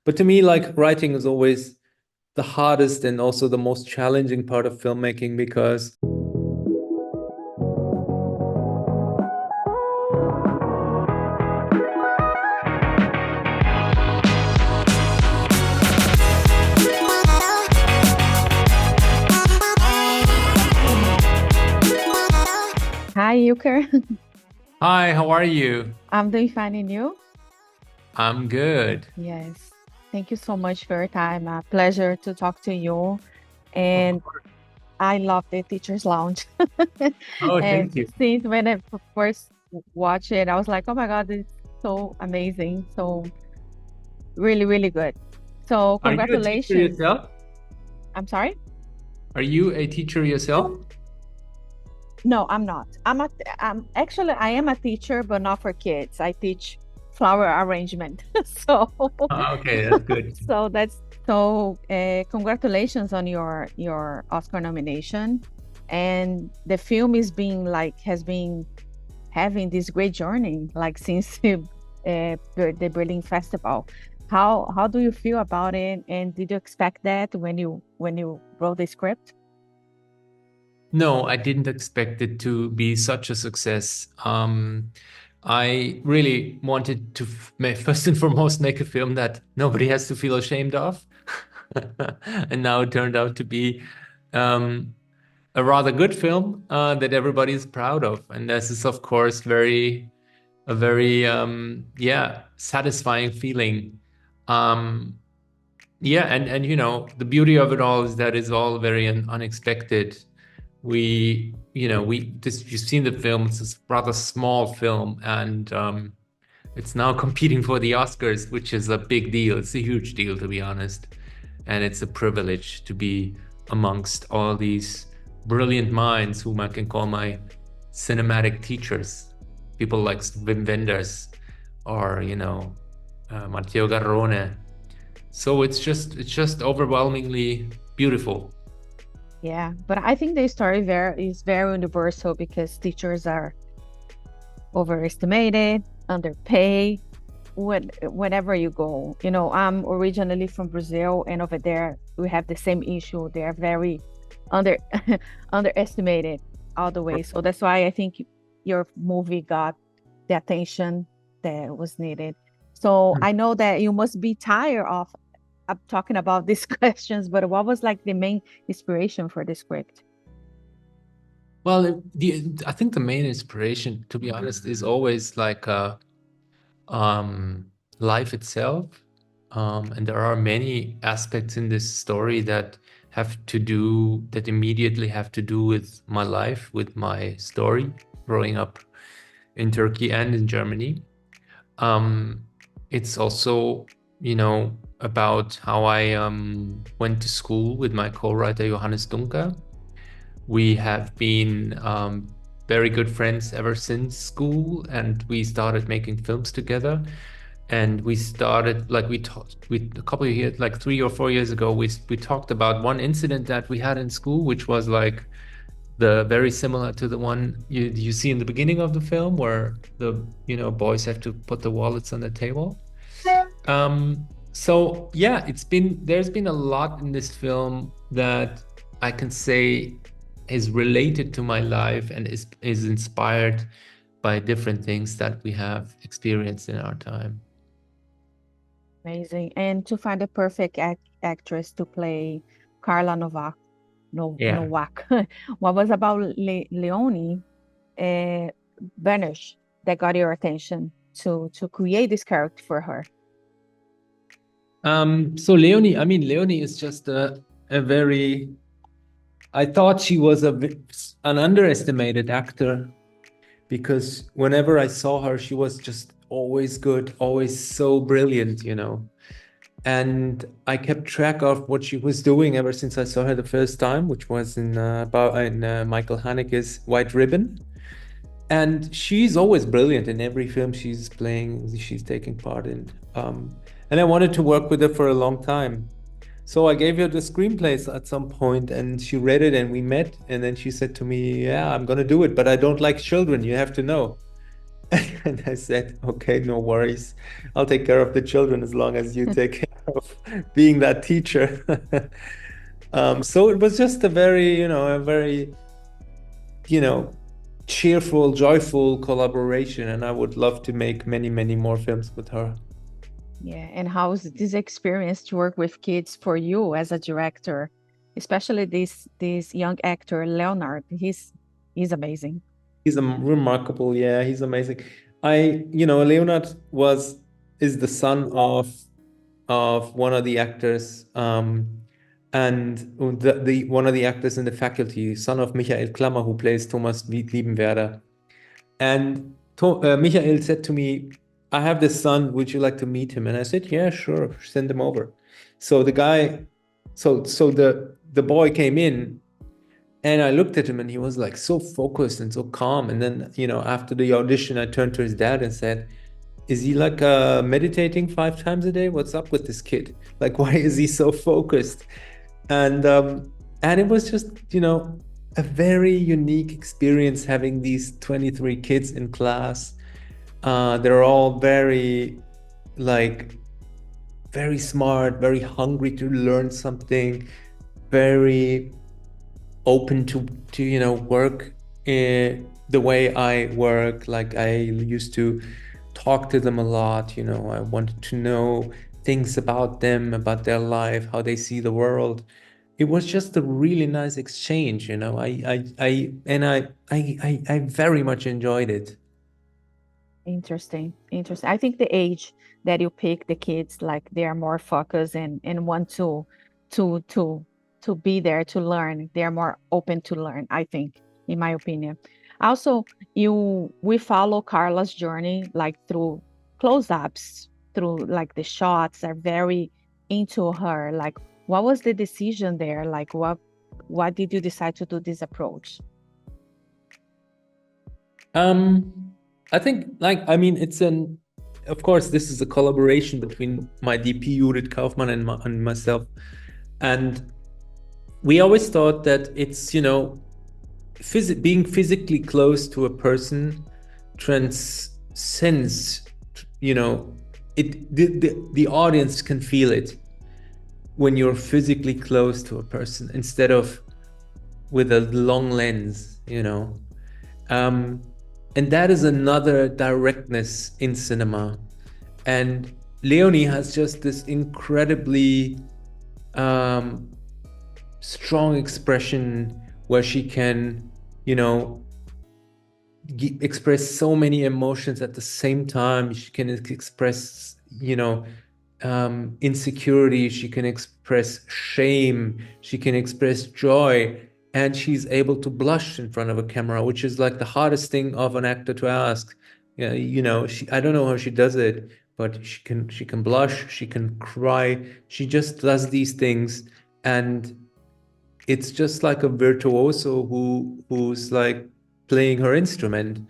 But to me, like writing is always the hardest and also the most challenging part of filmmaking because Hi, Ilker. hi, how are you? I'm doing fine, and you? I'm good. Yes. Thank you so much for your time. A pleasure to talk to you. Of And course. I love the Teacher's Lounge. Oh, And thank you. since when I first watched it, I was like, oh my God, it's so amazing. So really, really good. So Are you a teacher congratulations. yourself? I'm sorry? Are you a teacher yourself? No, I'm not. I'm actually I am a teacher, but not for kids. I teach flower arrangement. So Okay, that's good. so that's so congratulations on your Oscar nomination. And the film is being like has been having this great journey like since the Berlin Festival. How do you feel about it? And did you expect that when you wrote the script? No, I didn't expect it to be such a success. I really wanted to first and foremost make a film that nobody has to feel ashamed of. And now it turned out to be um, a rather good film that everybody is proud of. And this is, of course, a very yeah, satisfying feeling. Um, yeah, and you know, the beauty of it all is that it's all very unexpected. We just you've seen the film. It's a rather small film, and it's now competing for the Oscars, which is a big deal. It's a huge deal, to be honest, and it's a privilege to be amongst all these brilliant minds whom I can call my cinematic teachers. People like Wim Wenders or Matteo Garrone. So it's just overwhelmingly beautiful. Yeah, but I think the story is very universal because teachers are overestimated, underpaid, whenever you go. I'm originally from Brazil, and over there we have the same issue. They are very under underestimated all the way. So that's why I think your movie got the attention that was needed. So I know that you must be tired of talking about these questions, but what was like the main inspiration for the script? Well, I think the main inspiration, to be honest, is always like um, life itself. And there are many aspects in this story that immediately have to do with my life, with my story growing up in Turkey and in Germany. It's also, about how I went to school with my co-writer Johannes Dunker. We have been very good friends ever since school, and we started making films together. And we started like we talked a couple of years, like 3 or 4 years ago. We talked about one incident that we had in school, which was like the very similar to the one you see in the beginning of the film, where the boys have to put the wallets on the table. So yeah, there's been a lot in this film that I can say is related to my life and is inspired by different things that we have experienced in our time. Amazing. And to find a perfect actress to play Carla Novak, Yeah. Nowak. What was about Leonie uh, Banish that got your attention to create this character for her? So Leonie is just a very, I thought she was an underestimated actor because whenever I saw her, she was just always good, always so brilliant. And I kept track of what she was doing ever since I saw her the first time, which was in Michael Haneke's White Ribbon. And she's always brilliant in every film she's playing, she's taking part in. And I wanted to work with her for a long time. So I gave her the screenplays at some point, and she read it, and we met. And then she said to me, "Yeah, I'm gonna do it, but I don't like children. You have to know." And I said, okay, no worries. I'll take care of the children as long as you take care of being that teacher. So it was just a very, you know, cheerful, joyful collaboration. And I would love to make many, many more films with her. Yeah, and how's this experience to work with kids for you as a director, especially this young actor Leonard? He's amazing. He's remarkable. Yeah, he's amazing. Leonard is the son of one of the actors, and the one of the actors in the faculty, son of Michael Klammer, who plays Thomas Liebenwerder. And Michael said to me, I have this son, would you like to meet him? And I said, yeah, sure, send him over. So the boy came in, and I looked at him, and he was like so focused and so calm. And then, after the audition, I turned to his dad and said, is he like meditating 5 times a day? What's up with this kid? Like, why is he so focused? And it was just, a very unique experience having these 23 kids in class. They're all very, like, very smart, very hungry to learn something, very open to work the way I work. Like, I used to talk to them a lot. I wanted to know things about them, about their life, how they see the world. It was just a really nice exchange. I very much enjoyed it. Interesting, interesting. I think the age that you pick the kids, like they are more focused and want to to to be there to learn. They are more open to learn, I think, in my opinion. Also, we follow Carla's journey like through close-ups, through like the shots are very into her. Like, what was the decision there? Like, what did you decide to do this approach? I think, of course, this is a collaboration between my DP Judith Kaufmann and myself. And we always thought that it's, being physically close to a person transcends, the audience can feel it when you're physically close to a person instead of with a long lens. And that is another directness in cinema. And Leonie has just this incredibly strong expression where she can, express so many emotions at the same time. She can express, insecurity. She can express shame. She can express joy. And she's able to blush in front of a camera, which is like the hardest thing of an actor to ask. I don't know how she does it, but she can blush, she can cry, she just does these things. And it's just like a virtuoso who's like playing her instrument.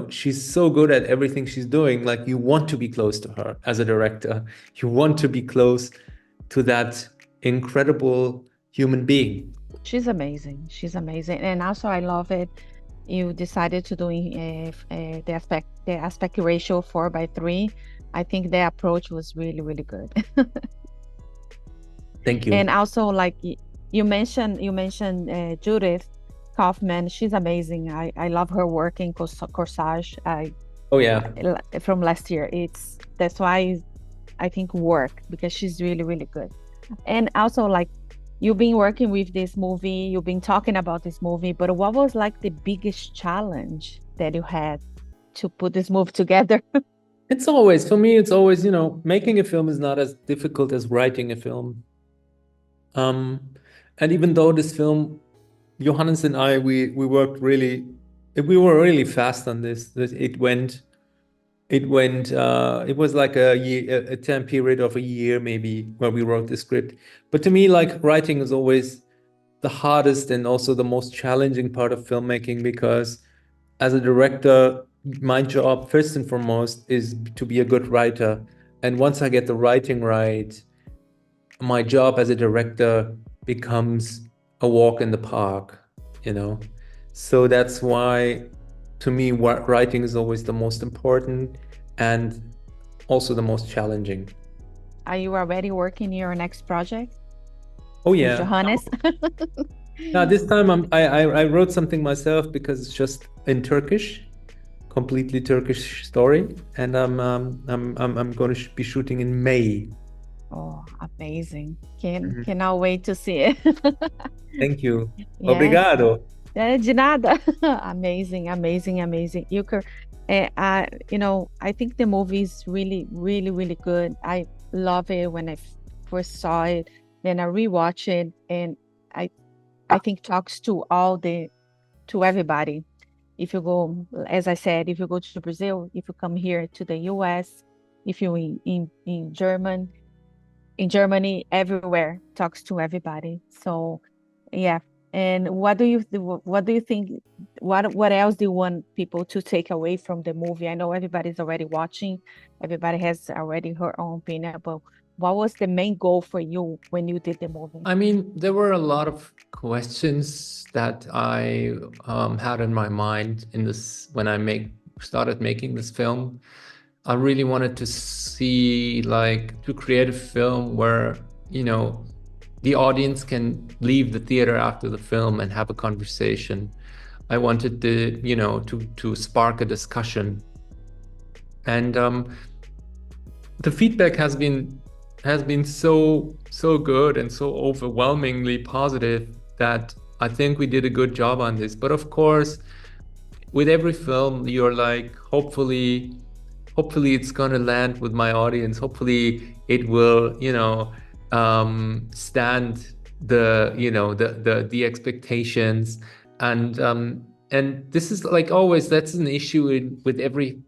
She's so good at everything she's doing. Like, you want to be close to her as a director. You want to be close to that incredible human being. She's amazing. She's amazing. And also I love it. You decided to do the aspect ratio 4:3. I think the approach was really, really good. Thank you. And also, like you mentioned Judith Kaufman. She's amazing. I love her work in Corsage. Oh yeah. From last year. That's why I think work, because she's really, really good. And also, like, you've been working with this movie, you've been talking about this movie, but what was like the biggest challenge that you had to put this movie together? For me, it's always, making a film is not as difficult as writing a film. And even though this film, Johannes and I, we were really fast on this. It was like a time period of a year maybe where we wrote the script. But to me, like, writing is always the hardest and also the most challenging part of filmmaking, because as a director, my job first and foremost is to be a good writer. And once I get the writing right, my job as a director becomes a walk in the park. So that's why to me, writing is always the most important and also the most challenging. Are you already working your next project? Oh With yeah. Johannes? Now this time I wrote something myself because it's just in Turkish, completely Turkish story, and I'm going to be shooting in May. Oh, amazing. Cannot Mhm. wait to see it. Thank you. Yes. Obrigado. De nada. Amazing, amazing, amazing. Ilker, I think the movie is really, really, really good. I love it when I first saw it. Then I rewatch it, and I think talks to everybody. If you go, as I said, if you go to Brazil, if you come here to the US, if you in Germany, everywhere talks to everybody. So yeah. And what do you think? What else do you want people to take away from the movie? I know everybody's already watching, everybody has already her own opinion, but what was the main goal for you when you did the movie? I mean, there were a lot of questions that I had in my mind in this when I started making this film. I really wanted to see, like, to create a film where, the audience can leave the theater after the film and have a conversation. I wanted to spark a discussion, and the feedback has been so good and so overwhelmingly positive that I think we did a good job on this. But of course, with every film, you're like, hopefully it's gonna land with my audience. Hopefully it will, stand the expectations, and this is like always, that's an issue with every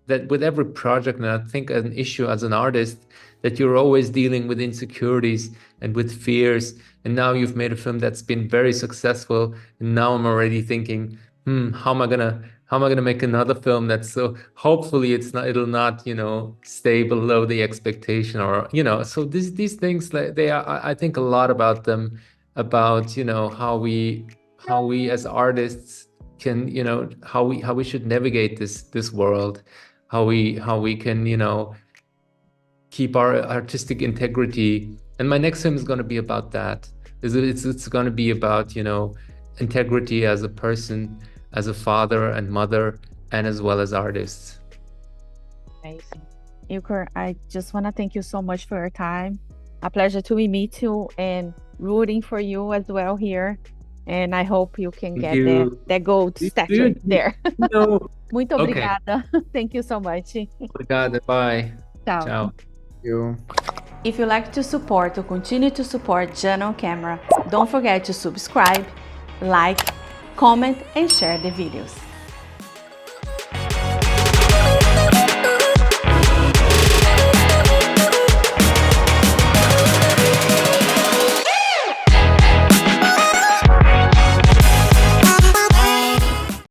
project, and I think an issue as an artist, that you're always dealing with insecurities and with fears. And now you've made a film that's been very successful, and now I'm already thinking, how am I gonna make another film that's, so hopefully it'll not, stay below the expectation, or, so these things, like, they are, I think a lot about them, about, how we as artists can, how we should navigate this world, how we can, keep our artistic integrity. And my next film is going to be about that. It's going to be about, integrity as a person, as a father and mother, and as well as artists. Amazing. Ilker, I just want to thank you so much for your time. A pleasure to meet you and rooting for you as well here. And I hope you can get that gold statue there. Muito obrigada. Okay. Thank you so much. Obrigada. Bye. Ciao. Ciao. You. If you like to support or continue to support Jana on Camera, don't forget to subscribe, like, comment, and share the videos.